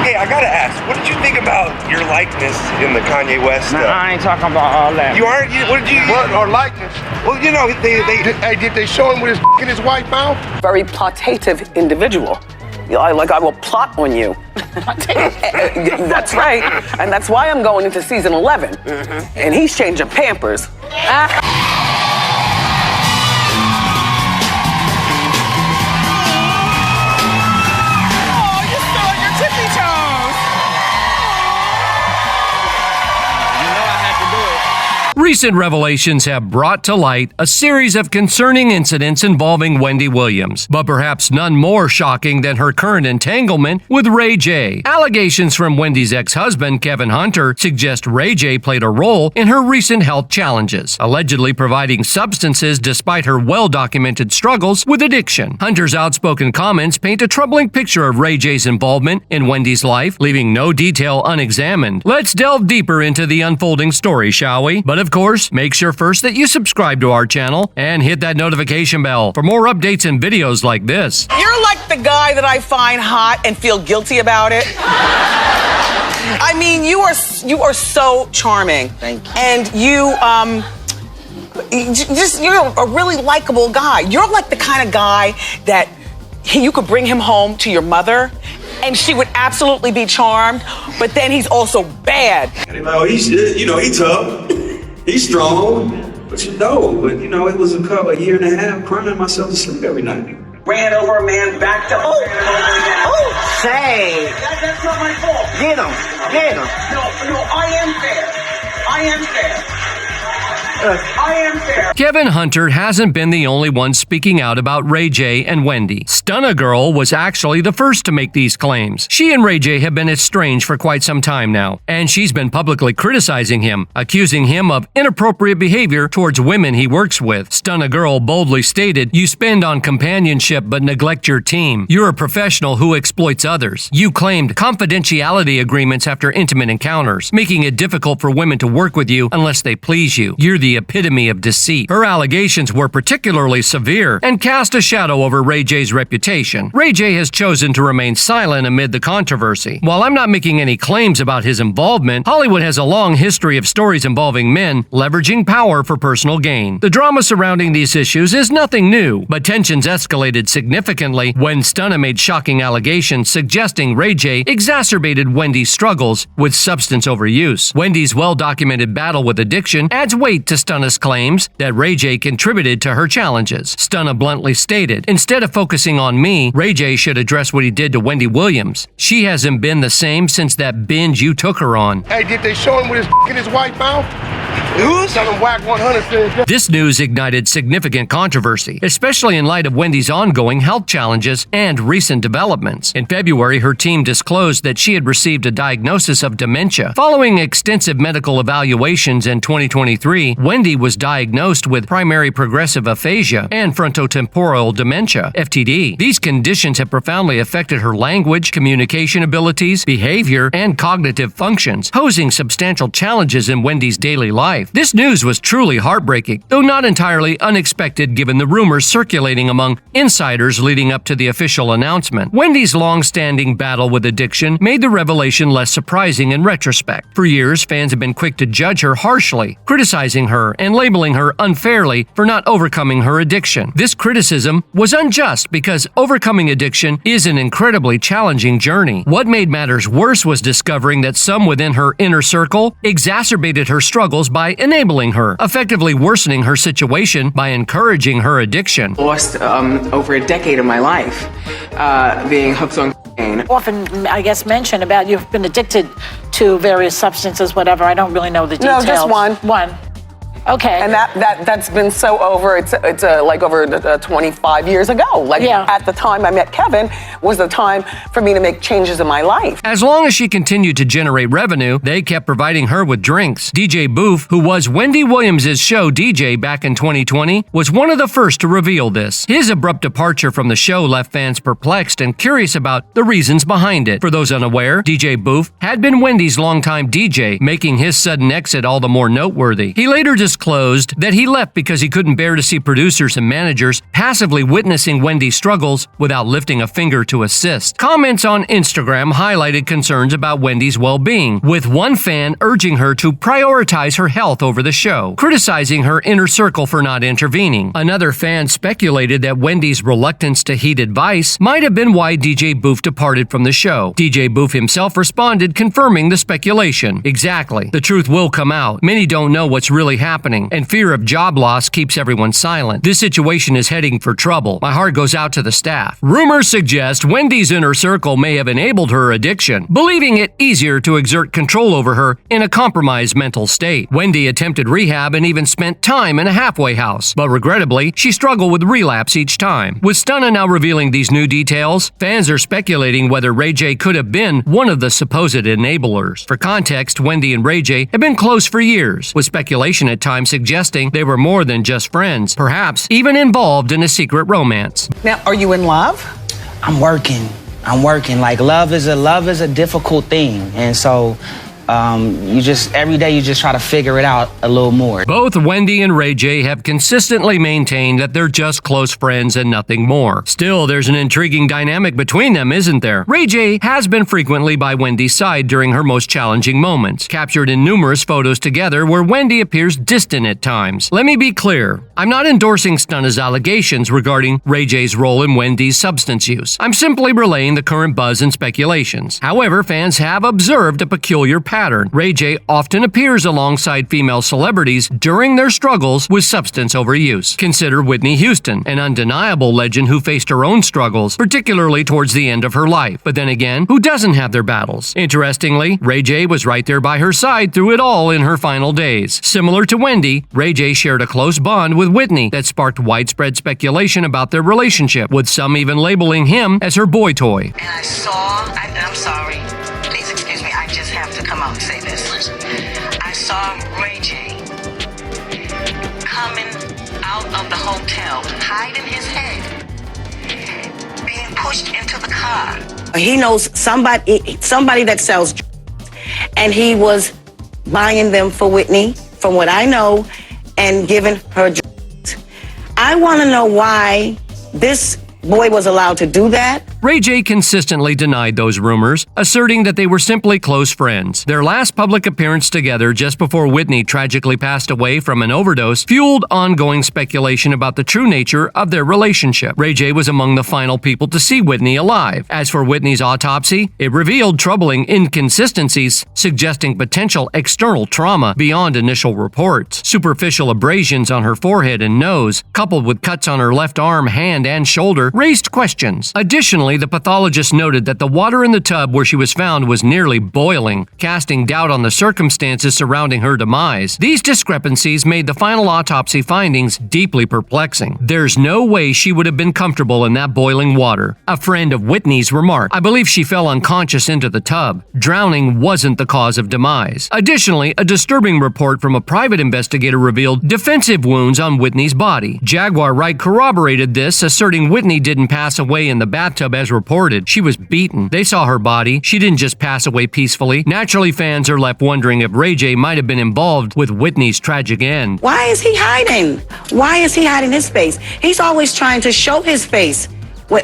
Hey, I gotta ask, what did you think about your likeness in the Kanye West? Nah, I ain't talking about all that. You aren't? What did you? What, or likeness? Well, you know, Did they show him with his in his white mouth? Very plotative individual. I will plot on you. That's right. And that's why I'm going into season 11. And he's changing Pampers. Recent revelations have brought to light a series of concerning incidents involving Wendy Williams, but perhaps none more shocking than her current entanglement with Ray J. Allegations from Wendy's ex-husband, Kevin Hunter, suggest Ray J played a role in her recent health challenges, allegedly providing substances despite her well-documented struggles with addiction. Hunter's outspoken comments paint a troubling picture of Ray J's involvement in Wendy's life, leaving no detail unexamined. Let's delve deeper into the unfolding story, shall we? But of course, make sure first that you subscribe to our channel and hit that notification bell for more updates and videos like this. You're like the guy that I find hot and feel guilty about it. I mean, you are so charming. Thank you. And you're a really likable guy. You're like the kind of guy that you could bring him home to your mother and she would absolutely be charmed, but then he's also bad. He's tough. He's strong, but it was a year and a half crying myself to sleep every night. Ran over a man, backed up, ran him over again. Say, That's not my fault. get him. No, I am fair. I am fair. Kevin Hunter hasn't been the only one speaking out about Ray J and Wendy. Stunna Girl was actually the first to make these claims. She and Ray J have been estranged for quite some time now, and she's been publicly criticizing him, accusing him of inappropriate behavior towards women he works with. Stunna Girl boldly stated, "You spend on companionship but neglect your team. You're a professional who exploits others. You claimed confidentiality agreements after intimate encounters, making it difficult for women to work with you unless they please you. You're the epitome of deceit." Her allegations were particularly severe and cast a shadow over Ray J's reputation. Ray J has chosen to remain silent amid the controversy. While I'm not making any claims about his involvement, Hollywood has a long history of stories involving men leveraging power for personal gain. The drama surrounding these issues is nothing new, but tensions escalated significantly when Stunna made shocking allegations suggesting Ray J exacerbated Wendy's struggles with substance overuse. Wendy's well-documented battle with addiction adds weight to Stunna's claims that Ray J contributed to her challenges. Stunna bluntly stated, "Instead of focusing on me, Ray J should address what he did to Wendy Williams. She hasn't been the same since that binge you took her on." Hey, did they show him with his in his white mouth? Whack 100 said. This news ignited significant controversy, especially in light of Wendy's ongoing health challenges and recent developments. In February, her team disclosed that she had received a diagnosis of dementia. Following extensive medical evaluations in 2023, Wendy was diagnosed with primary progressive aphasia and frontotemporal dementia, FTD. These conditions have profoundly affected her language, communication abilities, behavior, and cognitive functions, posing substantial challenges in Wendy's daily life. This news was truly heartbreaking, though not entirely unexpected given the rumors circulating among insiders leading up to the official announcement. Wendy's long-standing battle with addiction made the revelation less surprising in retrospect. For years, fans have been quick to judge her harshly, criticizing her and labeling her unfairly for not overcoming her addiction. This criticism was unjust because overcoming addiction is an incredibly challenging journey. What made matters worse was discovering that some within her inner circle exacerbated her struggles by enabling her, effectively worsening her situation by encouraging her addiction. Lost over a decade of my life being hooked on cocaine. Often, I guess, mention about you've been addicted to various substances, whatever. I don't really know the details. No, just one. One. Okay. And that's been so over. It's like over 25 years ago. Like at the time I met Kevin was the time for me to make changes in my life. As long as she continued to generate revenue, they kept providing her with drinks. DJ Boof, who was Wendy Williams' show DJ back in 2020, was one of the first to reveal this. His abrupt departure from the show left fans perplexed and curious about the reasons behind it. For those unaware, DJ Boof had been Wendy's longtime DJ, making his sudden exit all the more noteworthy. He later disclosed disclosed that he left because he couldn't bear to see producers and managers passively witnessing Wendy's struggles without lifting a finger to assist. Comments on Instagram highlighted concerns about Wendy's well-being, with one fan urging her to prioritize her health over the show, criticizing her inner circle for not intervening. Another fan speculated that Wendy's reluctance to heed advice might have been why DJ Boof departed from the show. DJ Boof himself responded, confirming the speculation. Exactly. The truth will come out. Many don't know what's really happening, and fear of job loss keeps everyone silent. This situation is heading for trouble. My heart goes out to the staff. Rumors suggest Wendy's inner circle may have enabled her addiction, believing it easier to exert control over her in a compromised mental state. Wendy attempted rehab and even spent time in a halfway house, but regrettably, she struggled with relapse each time. With Stunna now revealing these new details, fans are speculating whether Ray J could have been one of the supposed enablers. For context, Wendy and Ray J have been close for years, with speculation at times suggesting they were more than just friends, perhaps even involved in a secret romance. Now, are you in love? I'm working. Like love is a difficult thing, and so every day you just try to figure it out a little more. Both Wendy and Ray J have consistently maintained that they're just close friends and nothing more. Still, there's an intriguing dynamic between them, isn't there? Ray J has been frequently by Wendy's side during her most challenging moments, captured in numerous photos together where Wendy appears distant at times. Let me be clear, I'm not endorsing Stunna's allegations regarding Ray J's role in Wendy's substance use. I'm simply relaying the current buzz and speculations. However, fans have observed a peculiar pattern. Ray J often appears alongside female celebrities during their struggles with substance overuse. Consider Whitney Houston, an undeniable legend who faced her own struggles, particularly towards the end of her life. But then again, who doesn't have their battles? Interestingly, Ray J was right there by her side through it all in her final days. Similar to Wendy, Ray J shared a close bond with Whitney that sparked widespread speculation about their relationship, with some even labeling him as her boy toy. And I'm sorry, please excuse me, I just have to come out and say this. I saw Ray J coming out of the hotel, hiding his head, being pushed into the car. He knows somebody that sells drugs, and he was buying them for Whitney, from what I know, and giving her drugs. I want to know why this boy was allowed to do that. Ray J consistently denied those rumors, asserting that they were simply close friends. Their last public appearance together just before Whitney tragically passed away from an overdose fueled ongoing speculation about the true nature of their relationship. Ray J was among the final people to see Whitney alive. As for Whitney's autopsy, it revealed troubling inconsistencies, suggesting potential external trauma beyond initial reports. Superficial abrasions on her forehead and nose, coupled with cuts on her left arm, hand, and shoulder, raised questions. Additionally, the pathologist noted that the water in the tub where she was found was nearly boiling, casting doubt on the circumstances surrounding her demise. These discrepancies made the final autopsy findings deeply perplexing. There's no way she would have been comfortable in that boiling water. A friend of Whitney's remarked, "I believe she fell unconscious into the tub. Drowning wasn't the cause of demise." Additionally, a disturbing report from a private investigator revealed defensive wounds on Whitney's body. Jaguar Wright corroborated this, asserting Whitney didn't pass away in the bathtub as reported. She was beaten. They saw her body. She didn't just pass away peacefully. Naturally, fans are left wondering if Ray J might have been involved with Whitney's tragic end. Why is he hiding? Why is he hiding his face? He's always trying to show his face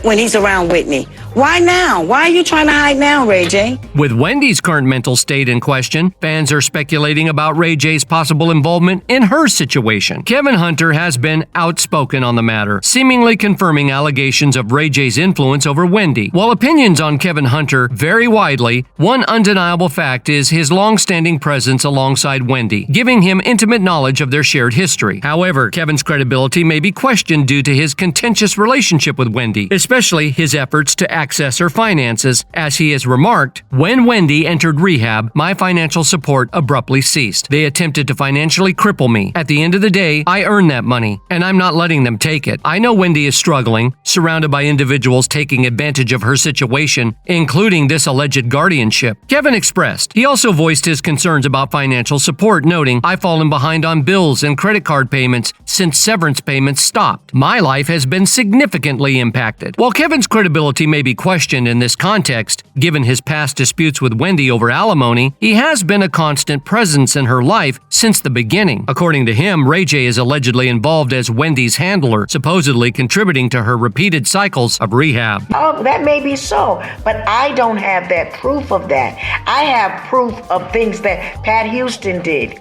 when he's around Whitney. Why now? Why are you trying to hide now, Ray J? With Wendy's current mental state in question, fans are speculating about Ray J's possible involvement in her situation. Kevin Hunter has been outspoken on the matter, seemingly confirming allegations of Ray J's influence over Wendy. While opinions on Kevin Hunter vary widely, one undeniable fact is his long-standing presence alongside Wendy, giving him intimate knowledge of their shared history. However, Kevin's credibility may be questioned due to his contentious relationship with Wendy, especially his efforts to access her finances. As he has remarked, "When Wendy entered rehab, my financial support abruptly ceased. They attempted to financially cripple me. At the end of the day, I earned that money, and I'm not letting them take it. I know Wendy is struggling, surrounded by individuals taking advantage of her situation, including this alleged guardianship." Kevin expressed. He also voiced his concerns about financial support, noting, "I've fallen behind on bills and credit card payments since severance payments stopped. My life has been significantly impacted. expected. While Kevin's credibility may be questioned in this context, given his past disputes with Wendy over alimony, he has been a constant presence in her life since the beginning. According to him, Ray J is allegedly involved as Wendy's handler, supposedly contributing to her repeated cycles of rehab. Oh, that may be so, but I don't have that proof of that. I have proof of things that Pat Houston did,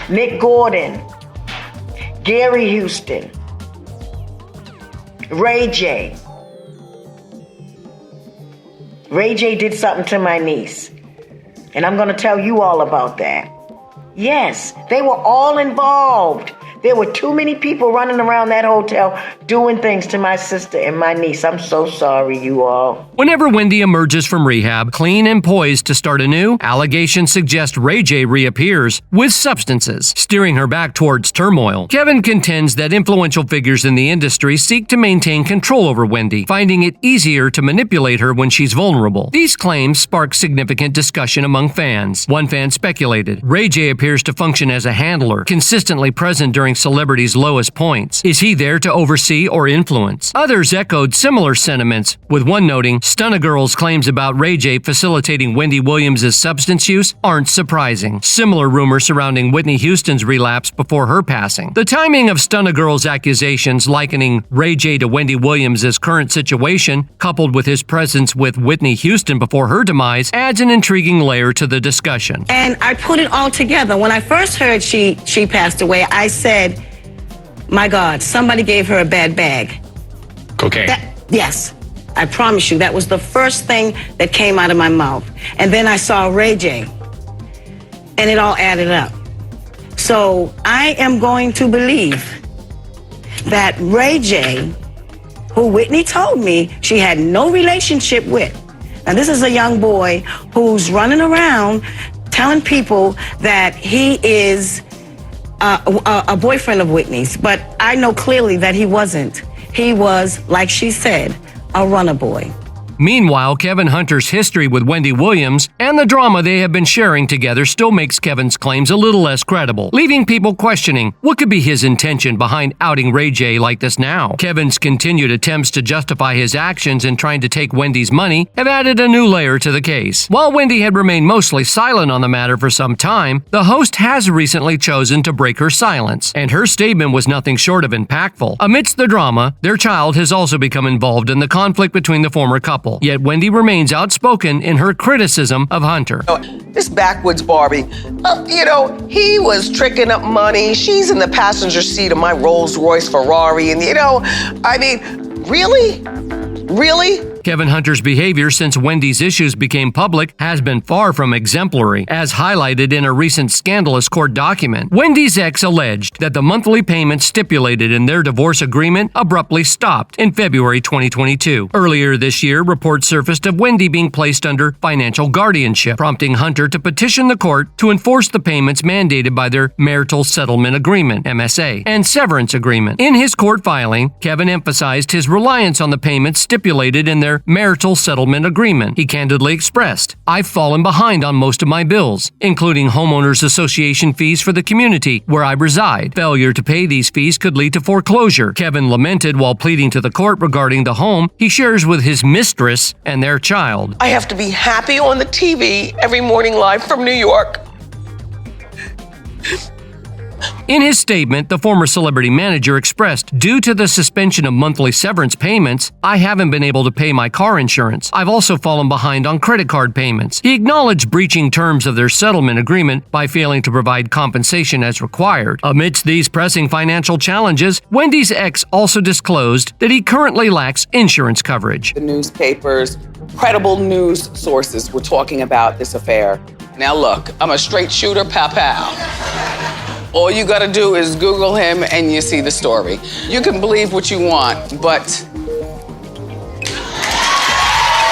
Nick Gordon, Gary Houston, Ray J. Ray J did something to my niece, and I'm going to tell you all about that. Yes, they were all involved. There were too many people running around that hotel doing things to my sister and my niece. I'm so sorry, you all. Whenever Wendy emerges from rehab, clean and poised to start anew, allegations suggest Ray J reappears with substances, steering her back towards turmoil. Kevin contends that influential figures in the industry seek to maintain control over Wendy, finding it easier to manipulate her when she's vulnerable. These claims spark significant discussion among fans. One fan speculated, Ray J appears to function as a handler, consistently present during celebrities' lowest points. Is he there to oversee or influence? Others echoed similar sentiments, with one noting, Stunna Girl's claims about Ray J facilitating Wendy Williams' substance use aren't surprising. Similar rumors surrounding Whitney Houston's relapse before her passing. The timing of Stunna Girl's accusations likening Ray J to Wendy Williams' current situation, coupled with his presence with Whitney Houston before her demise, adds an intriguing layer to the discussion. And I put it all together. When I first heard she passed away, I said, my God, somebody gave her a bad bag. Cocaine. Yes, I promise you, that was the first thing that came out of my mouth. And then I saw Ray J, and it all added up. So I am going to believe that Ray J, who Whitney told me she had no relationship with. Now, this is a young boy who's running around telling people that he is a boyfriend of Whitney's, but I know clearly that he wasn't. He was, like she said, a runner boy. Meanwhile, Kevin Hunter's history with Wendy Williams and the drama they have been sharing together still makes Kevin's claims a little less credible, leaving people questioning what could be his intention behind outing Ray J like this now. Kevin's continued attempts to justify his actions in trying to take Wendy's money have added a new layer to the case. While Wendy had remained mostly silent on the matter for some time, the host has recently chosen to break her silence, and her statement was nothing short of impactful. Amidst the drama, their child has also become involved in the conflict between the former couple. Yet Wendy remains outspoken in her criticism of Hunter. This backwoods Barbie, he was tricking up money. She's in the passenger seat of my Rolls Royce Ferrari. And, really? Really? Kevin Hunter's behavior since Wendy's issues became public has been far from exemplary, as highlighted in a recent scandalous court document. Wendy's ex alleged that the monthly payments stipulated in their divorce agreement abruptly stopped in February 2022. Earlier this year, reports surfaced of Wendy being placed under financial guardianship, prompting Hunter to petition the court to enforce the payments mandated by their marital settlement agreement, MSA, and severance agreement. In his court filing, Kevin emphasized his reliance on the payments stipulated in their marital settlement agreement. He candidly expressed, I've fallen behind on most of my bills, including homeowners association fees for the community where I reside. Failure to pay these fees could lead to foreclosure. Kevin lamented while pleading to the court regarding the home he shares with his mistress and their child. I have to be happy on the TV every morning live from New York. In his statement, the former celebrity manager expressed, due to the suspension of monthly severance payments, I haven't been able to pay my car insurance. I've also fallen behind on credit card payments. He acknowledged breaching terms of their settlement agreement by failing to provide compensation as required. Amidst these pressing financial challenges, Wendy's ex also disclosed that he currently lacks insurance coverage. The newspapers, credible news sources were talking about this affair. Now look, I'm a straight shooter, pow. All you gotta do is Google him and you see the story. You can believe what you want, but...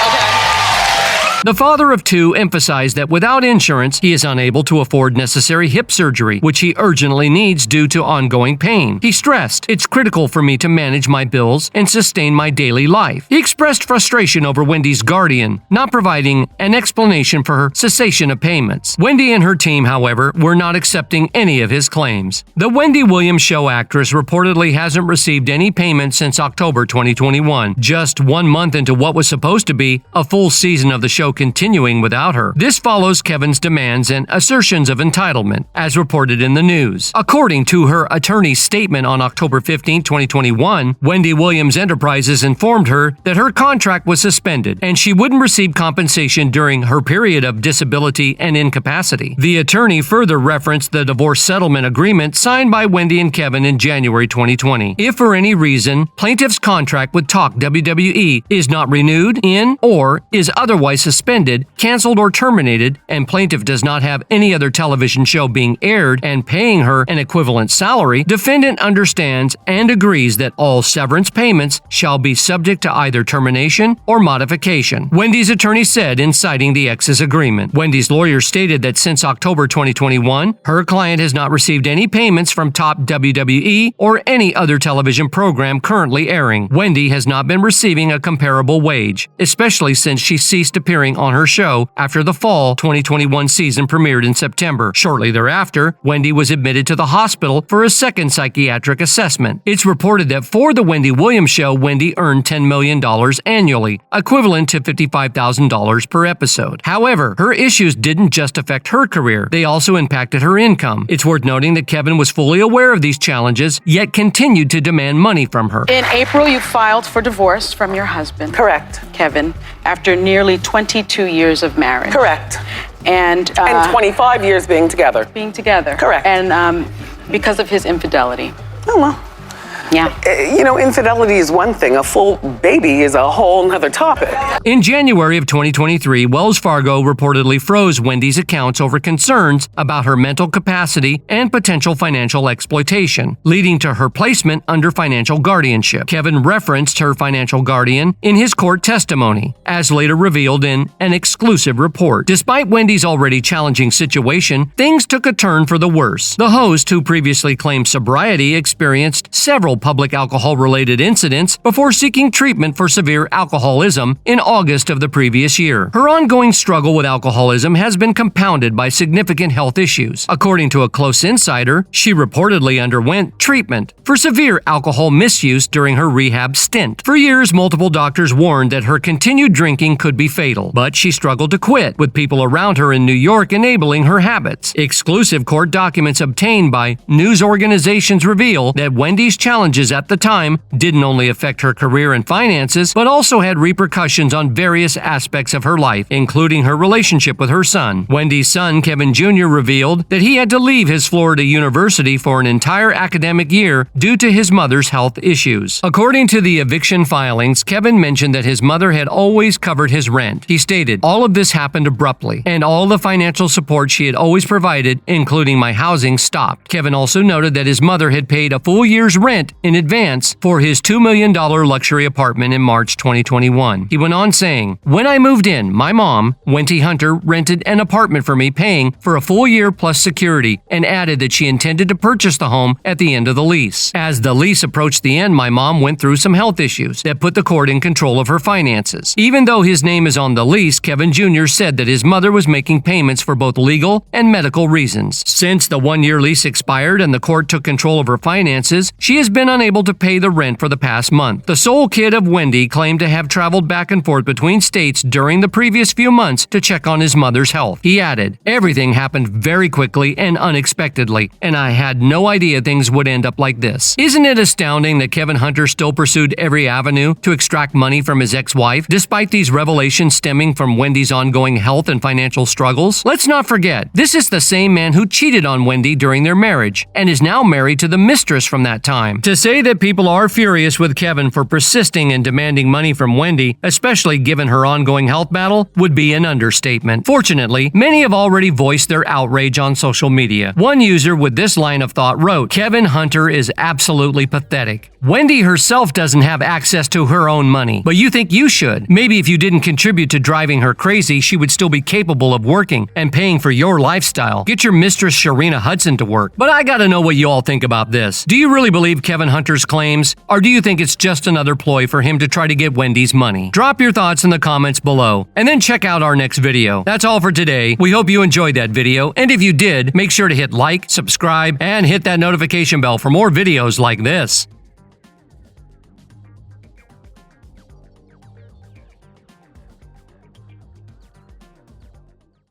Okay. The father of two emphasized that without insurance, he is unable to afford necessary hip surgery, which he urgently needs due to ongoing pain. He stressed, "It's critical for me to manage my bills and sustain my daily life." He expressed frustration over Wendy's guardian not providing an explanation for her cessation of payments. Wendy and her team, however, were not accepting any of his claims. The Wendy Williams show actress reportedly hasn't received any payments since October 2021, just 1 month into what was supposed to be a full season of the show continuing without her. This follows Kevin's demands and assertions of entitlement, as reported in the news. According to her attorney's statement on October 15, 2021, Wendy Williams Enterprises informed her that her contract was suspended and she wouldn't receive compensation during her period of disability and incapacity. The attorney further referenced the divorce settlement agreement signed by Wendy and Kevin in January 2020. If for any reason plaintiff's contract with Talk WWE is not renewed in or is otherwise suspended, canceled, or terminated, and plaintiff does not have any other television show being aired and paying her an equivalent salary, defendant understands and agrees that all severance payments shall be subject to either termination or modification, Wendy's attorney said in citing the ex's agreement. Wendy's lawyer stated that since October 2021, her client has not received any payments from Top WWE or any other television program currently airing. Wendy has not been receiving a comparable wage, especially since she ceased appearing on her show after the fall 2021 season premiered in September. Shortly thereafter, Wendy was admitted to the hospital for a second psychiatric assessment. It's reported that for the Wendy Williams show, Wendy earned $10 million annually, equivalent to $55,000 per episode. However, her issues didn't just affect her career, they also impacted her income. It's worth noting that Kevin was fully aware of these challenges, yet continued to demand money from her. In April, you filed for divorce from your husband. Correct. Kevin, after nearly 22 years of marriage. Correct. And 25 years being together. Being together. Correct. And because of his infidelity. Oh, well. Yeah. Infidelity is one thing. A full baby is a whole nother topic. In January of 2023, Wells Fargo reportedly froze Wendy's accounts over concerns about her mental capacity and potential financial exploitation, leading to her placement under financial guardianship. Kevin referenced her financial guardian in his court testimony, as later revealed in an exclusive report. Despite Wendy's already challenging situation, things took a turn for the worse. The host, who previously claimed sobriety, experienced several public alcohol-related incidents before seeking treatment for severe alcoholism in August of the previous year. Her ongoing struggle with alcoholism has been compounded by significant health issues. According to a close insider, she reportedly underwent treatment for severe alcohol misuse during her rehab stint. For years, multiple doctors warned that her continued drinking could be fatal, but she struggled to quit, with people around her in New York enabling her habits. Exclusive court documents obtained by news organizations reveal that Wendy's challenges at the time didn't only affect her career and finances, but also had repercussions on various aspects of her life, including her relationship with her son. Wendy's son, Kevin Jr., revealed that he had to leave his Florida university for an entire academic year due to his mother's health issues. According to the eviction filings, Kevin mentioned that his mother had always covered his rent. He stated, "All of this happened abruptly, and all the financial support she had always provided, including my housing, stopped." Kevin also noted that his mother had paid a full year's rent in advance for his $2 million luxury apartment in March 2021. He went on saying, "When I moved in, my mom, Wendy Hunter, rented an apartment for me, paying for a full year plus security, and added that she intended to purchase the home at the end of the lease. As the lease approached the end, my mom went through some health issues that put the court in control of her finances." Even though his name is on the lease, Kevin Jr. said that his mother was making payments for both legal and medical reasons. Since the one-year lease expired and the court took control of her finances, she has been unable to pay the rent for the past month. The sole kid of Wendy claimed to have traveled back and forth between states during the previous few months to check on his mother's health. He added, "Everything happened very quickly and unexpectedly, and I had no idea things would end up like this." Isn't it astounding that Kevin Hunter still pursued every avenue to extract money from his ex-wife, despite these revelations stemming from Wendy's ongoing health and financial struggles? Let's not forget, this is the same man who cheated on Wendy during their marriage, and is now married to the mistress from that time. To say that people are furious with Kevin for persisting and demanding money from Wendy, especially given her ongoing health battle, would be an understatement. Fortunately, many have already voiced their outrage on social media. One user with this line of thought wrote, "Kevin Hunter is absolutely pathetic. Wendy herself doesn't have access to her own money, but you think you should. Maybe if you didn't contribute to driving her crazy, she would still be capable of working and paying for your lifestyle. Get your mistress Sharina Hudson to work." But I gotta know what you all think about this. Do you really believe Kevin Hunter's claims, or do you think it's just another ploy for him to try to get Wendy's money? Drop your thoughts in the comments below, and then check out our next video. That's all for today. We hope you enjoyed that video, and if you did, make sure to hit like, subscribe, and hit that notification bell for more videos like this.